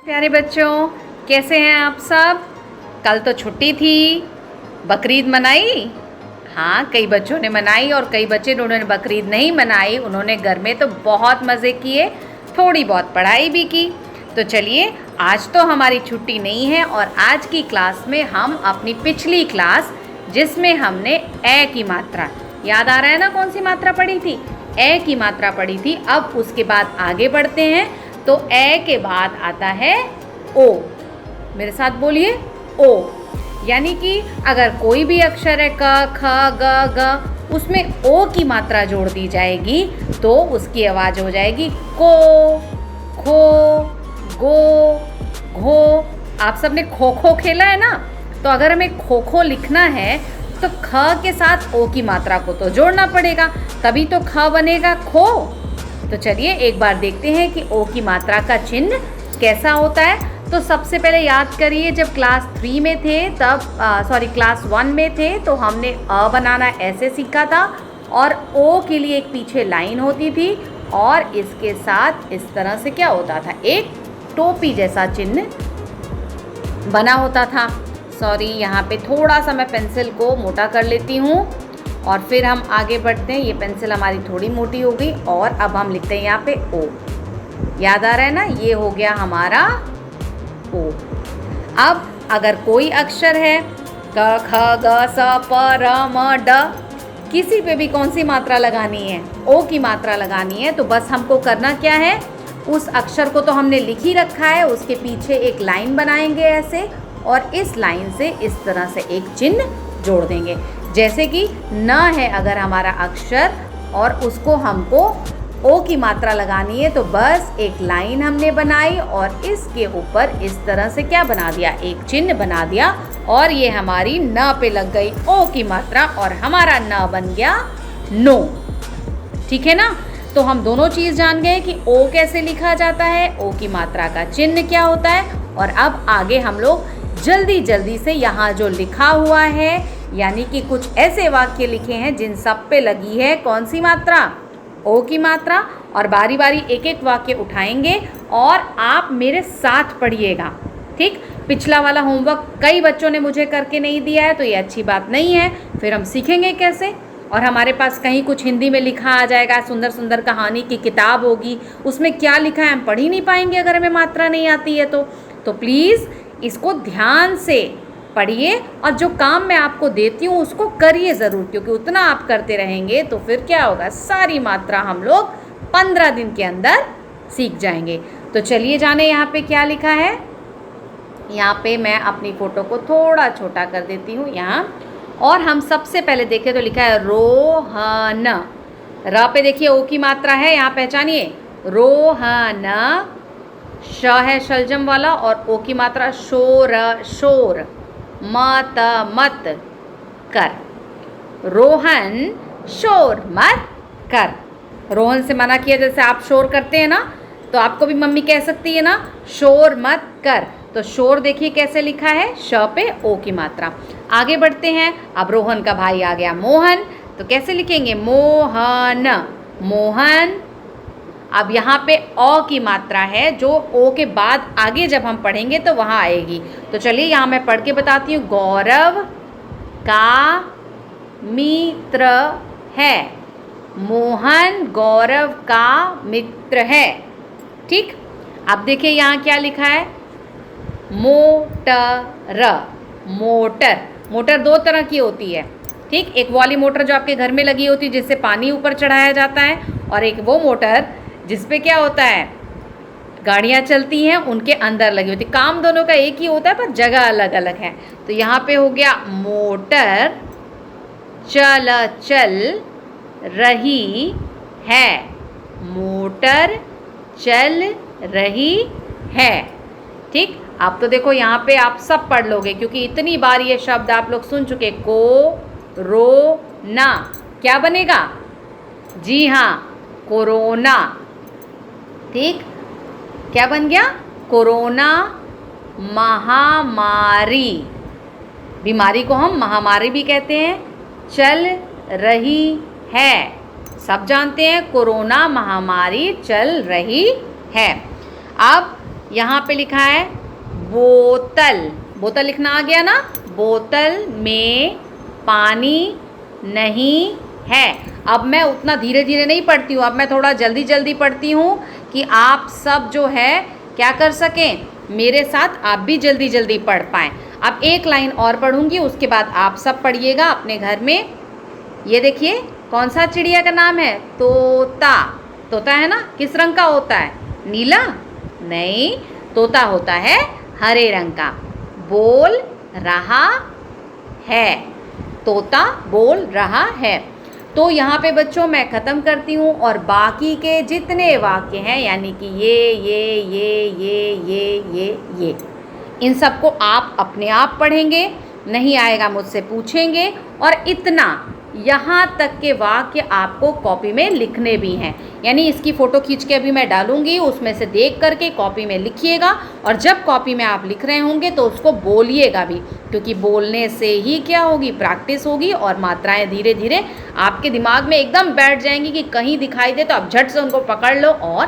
प्यारे बच्चों, कैसे हैं आप सब। कल तो छुट्टी थी, बकरीद मनाई। हाँ, कई बच्चों ने मनाई और कई बच्चे उन्होंने बकरीद नहीं मनाई। उन्होंने घर में तो बहुत मज़े किए, थोड़ी बहुत पढ़ाई भी की। तो चलिए, आज तो हमारी छुट्टी नहीं है और आज की क्लास में हम अपनी पिछली क्लास जिसमें हमने ए की मात्रा, याद आ रहा है ना कौन सी मात्रा पढ़ी थी? ए की मात्रा पढ़ी थी। अब उसके बाद आगे बढ़ते हैं। तो ए के बाद आता है ओ। मेरे साथ बोलिए, ओ। यानी कि अगर कोई भी अक्षर है क, ख, ग, ग, उसमें ओ की मात्रा जोड़ दी जाएगी तो उसकी आवाज़ हो जाएगी को, खो, गो, घो। आप सबने खो खो खेला है ना, तो अगर हमें खो खो लिखना है तो ख के साथ ओ की मात्रा को तो जोड़ना पड़ेगा, तभी तो ख बनेगा खो। तो चलिए एक बार देखते हैं कि ओ की मात्रा का चिन्ह कैसा होता है। तो सबसे पहले याद करिए, जब क्लास 3 में थे तब क्लास 1 में थे तो हमने अ बनाना ऐसे सीखा था और ओ के लिए एक पीछे लाइन होती थी और इसके साथ इस तरह से क्या होता था, एक टोपी जैसा चिन्ह बना होता था। यहाँ पे थोड़ा सा मैं पेंसिल को मोटा कर लेती हूँ और फिर हम आगे बढ़ते हैं। ये पेंसिल हमारी थोड़ी मोटी हो गई और अब हम लिखते हैं यहाँ पे ओ। याद आ रहा है ना, ये हो गया हमारा ओ। अब अगर कोई अक्षर है क, ख, ग, स, प, र, म, ड, किसी पे भी कौन सी मात्रा लगानी है, ओ की मात्रा लगानी है, तो बस हमको करना क्या है, उस अक्षर को तो हमने लिख ही रखा है, उसके पीछे एक लाइन बनाएंगे ऐसे और इस लाइन से इस तरह से एक चिन्ह जोड़ देंगे। जैसे कि न है अगर हमारा अक्षर और उसको हमको ओ की मात्रा लगानी है तो बस एक लाइन हमने बनाई और इसके ऊपर इस तरह से क्या बना दिया, एक चिन्ह बना दिया और ये हमारी न पे लग गई ओ की मात्रा और हमारा न बन गया नो। ठीक है ना। तो हम दोनों चीज़ जान गए कि ओ कैसे लिखा जाता है, ओ की मात्रा का चिन्ह क्या होता है। और अब आगे हम लोग जल्दी से यहाँ जो लिखा हुआ है, यानी कि कुछ ऐसे वाक्य लिखे हैं जिन सब पे लगी है कौन सी मात्रा, ओ की मात्रा, और बारी बारी एक एक वाक्य उठाएंगे और आप मेरे साथ पढ़िएगा। ठीक, पिछला वाला होमवर्क कई बच्चों ने मुझे करके नहीं दिया है तो ये अच्छी बात नहीं है, फिर हम सीखेंगे कैसे। और हमारे पास कहीं कुछ हिंदी में लिखा आ जाएगा, सुंदर सुंदर कहानी की किताब होगी, उसमें क्या लिखा है हम पढ़ ही नहीं पाएंगे अगर हमें मात्रा नहीं आती है तो प्लीज़ इसको ध्यान से पढ़िए और जो काम मैं आपको देती हूँ उसको करिए ज़रूर, क्योंकि उतना आप करते रहेंगे तो फिर क्या होगा, सारी मात्रा हम लोग 15 दिन के अंदर सीख जाएंगे। तो चलिए जाने यहाँ पे क्या लिखा है। यहाँ पे मैं अपनी फ़ोटो को थोड़ा छोटा कर देती हूँ यहाँ, और हम सबसे पहले देखें तो लिखा है रोहन। र पे देखिए ओ की मात्रा है, यहाँ पहचानिए, रोहन। श है शलजम वाला और ओ की मात्रा शोर, शोर। मत, मत कर। रोहन शोर मत कर। रोहन से मना किया, जैसे आप शोर करते हैं ना तो आपको भी मम्मी कह सकती है ना, शोर मत कर। तो शोर देखिए कैसे लिखा है, श पे ओ की मात्रा। आगे बढ़ते हैं, अब रोहन का भाई आ गया मोहन, तो कैसे लिखेंगे, मोहन, मोहन। अब यहाँ पे ओ की मात्रा है जो ओ के बाद आगे जब हम पढ़ेंगे तो वहाँ आएगी। तो चलिए यहाँ मैं पढ़ के बताती हूँ। गौरव का मित्र है, मोहन गौरव का मित्र है। ठीक, अब देखिए यहाँ क्या लिखा है, मोटर, मोटर। मोटर दो तरह की होती है। ठीक, एक वाली मोटर जो आपके घर में लगी होती है जिससे पानी ऊपर चढ़ाया जाता है, और एक वो मोटर जिस पे क्या होता है, गाड़ियाँ चलती हैं उनके अंदर लगी होती। काम दोनों का एक ही होता है पर जगह अलग अलग है। तो यहाँ पे हो गया मोटर चल रही है, मोटर चल रही है। ठीक, अब तो देखो यहाँ पे आप सब पढ़ लोगे क्योंकि इतनी बार ये शब्द आप लोग सुन चुके। को रो ना क्या बनेगा, जी हाँ, कोरोना। ठीक, क्या बन गया, कोरोना महामारी। बीमारी को हम महामारी भी कहते हैं। चल रही है, सब जानते हैं कोरोना महामारी चल रही है। अब यहाँ पे लिखा है बोतल, बोतल लिखना आ गया ना। बोतल में पानी नहीं है। अब मैं उतना धीरे धीरे नहीं पढ़ती हूँ, अब मैं थोड़ा जल्दी जल्दी पढ़ती हूँ कि आप सब जो है क्या कर सकें, मेरे साथ आप भी जल्दी जल्दी पढ़ पाएँ। अब एक लाइन और पढ़ूंगी, उसके बाद आप सब पढ़िएगा अपने घर में। ये देखिए कौन सा चिड़िया का नाम है, तोता। तोता है ना, किस रंग का होता है, नीला नहीं, तोता होता है हरे रंग का। बोल रहा है, तोता बोल रहा है। तो यहाँ पे बच्चों मैं ख़त्म करती हूँ, और बाकी के जितने वाक्य हैं यानी कि ये इन सबको आप अपने आप पढ़ेंगे, नहीं आएगा मुझसे पूछेंगे। और इतना यहाँ तक के वाक्य आपको कॉपी में लिखने भी हैं, यानी इसकी फ़ोटो खींच के अभी मैं डालूंगी, उसमें से देख करके कॉपी में लिखिएगा। और जब कॉपी में आप लिख रहे होंगे तो उसको बोलिएगा भी, क्योंकि बोलने से ही क्या होगी, प्रैक्टिस होगी और मात्राएं धीरे धीरे आपके दिमाग में एकदम बैठ जाएंगी कि कहीं दिखाई दे तो आप झट से उनको पकड़ लो और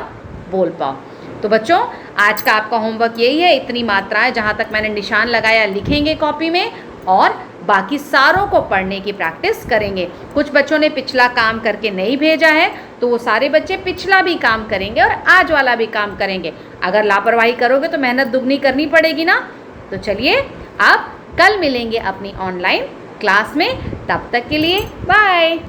बोल पाओ। तो बच्चों आज का आपका होमवर्क यही है, इतनी मात्राएं जहाँ तक मैंने निशान लगाया लिखेंगे कॉपी में, और बाकी सारों को पढ़ने की प्रैक्टिस करेंगे। कुछ बच्चों ने पिछला काम करके नहीं भेजा है, तो वो सारे बच्चे पिछला भी काम करेंगे और आज वाला भी काम करेंगे। अगर लापरवाही करोगे तो मेहनत दुगनी करनी पड़ेगी ना। तो चलिए अब कल मिलेंगे अपनी ऑनलाइन क्लास में, तब तक के लिए बाय।